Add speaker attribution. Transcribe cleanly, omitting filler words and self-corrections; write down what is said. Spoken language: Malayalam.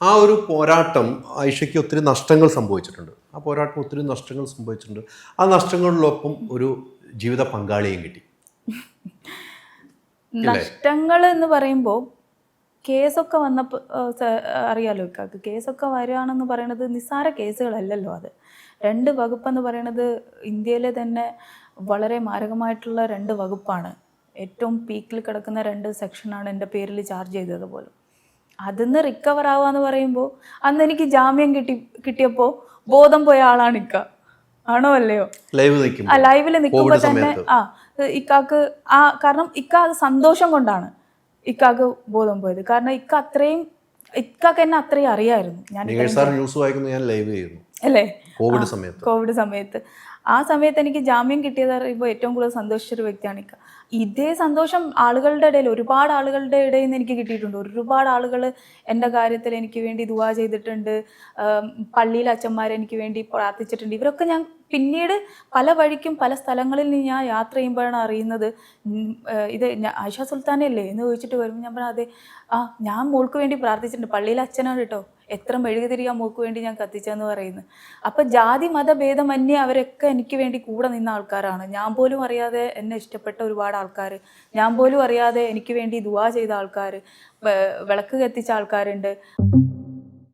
Speaker 1: ആ ഒരു പോരാട്ടം ആയിഷയ്ക്ക് ഒത്തിരി നഷ്ടങ്ങൾ സംഭവിച്ചിട്ടുണ്ട്. ആ പോരാട്ടം ഒത്തിരി നഷ്ടങ്ങൾ സംഭവിച്ചിട്ടുണ്ട്. ആ നഷ്ടങ്ങളിലൊപ്പം ഒരു ജീവിത പങ്കാളിയും കിട്ടി.
Speaker 2: നഷ്ടങ്ങൾ എന്ന് പറയുമ്പോൾ കേസൊക്കെ വന്നപ്പോൾ അറിയാലോ ഇക്കാക്ക്, കേസൊക്കെ വരികയാണെന്ന് പറയണത് നിസ്സാര കേസുകളല്ലല്ലോ. അത് 2 വകുപ്പെന്ന് പറയണത് ഇന്ത്യയിലെ തന്നെ വളരെ മാരകമായിട്ടുള്ള 2 വകുപ്പാണ്. ഏറ്റവും പീക്കിൽ കിടക്കുന്ന 2 സെക്ഷനാണ് എൻ്റെ പേരിൽ ചാർജ് ചെയ്തത് പോലും. അതിന്ന് റിക്കവർ ആവാന്ന് പറയുമ്പോൾ അന്ന് എനിക്ക് ജാമ്യം കിട്ടിയപ്പോൾ ബോധം പോയ ആളാണ് ഇക്ക. ആണോ അല്ലയോ? ലൈവിൽ നിൽക്കുമ്പോൾ തന്നെ ഇക്കാക്ക് കാരണം ഇക്ക അത് സന്തോഷം കൊണ്ടാണ് ഇക്കാക്ക് ബോധം പോയത്. കാരണം ഇക്കാക്ക് എന്നെ അത്രയും അറിയായിരുന്നു. അല്ലേ കോവിഡ് സമയത്ത്. ആ സമയത്ത് എനിക്ക് ജാമ്യം കിട്ടിയത് പറയുമ്പോൾ ഏറ്റവും കൂടുതൽ സന്തോഷിച്ചൊരു വ്യക്തിയാണ് ഇക്ക. ഇതേ സന്തോഷം ആളുകളുടെ ഇടയിൽ, ഒരുപാട് ആളുകളുടെ ഇടയിൽ നിന്ന് എനിക്ക് കിട്ടിയിട്ടുണ്ട്. ഒരുപാട് ആളുകൾ എൻ്റെ കാര്യത്തിൽ എനിക്ക് വേണ്ടി ദുആ ചെയ്തിട്ടുണ്ട്. പള്ളിയിലെ അച്ഛന്മാർ എനിക്ക് വേണ്ടി പ്രാർത്ഥിച്ചിട്ടുണ്ട്. ഇവരൊക്കെ ഞാൻ പിന്നീട് പല വഴിക്കും പല സ്ഥലങ്ങളിൽ നിന്ന് ഞാൻ യാത്ര ചെയ്യുമ്പോഴാണ് അറിയുന്നത്. ഇത് ആയിഷ സുൽത്താനല്ലേ എന്ന് ചോദിച്ചിട്ട് വരുമ്പോൾ ഞാൻ പറഞ്ഞാൽ അതെ, ഞാൻ മോൾക്ക് വേണ്ടി പ്രാർത്ഥിച്ചിട്ടുണ്ട്, പള്ളിയിലെ അച്ഛനാണ് കേട്ടോ, എത്ര മെഴുകുതിരിയാ മോൾക്ക് വേണ്ടി ഞാൻ കത്തിച്ചെന്ന് പറയുന്നത്. അപ്പം ജാതി മതഭേദമന്യേ അവരൊക്കെ എനിക്ക് വേണ്ടി കൂടെ നിന്ന ആൾക്കാരാണ്. ഞാൻ പോലും അറിയാതെ എന്നെ ഇഷ്ടപ്പെട്ട ഒരുപാട് ആൾക്കാർ, ഞാൻ പോലും അറിയാതെ എനിക്ക് വേണ്ടി ദുആ ചെയ്ത ആൾക്കാർ, വിളക്ക് കത്തിച്ച ആൾക്കാരുണ്ട്.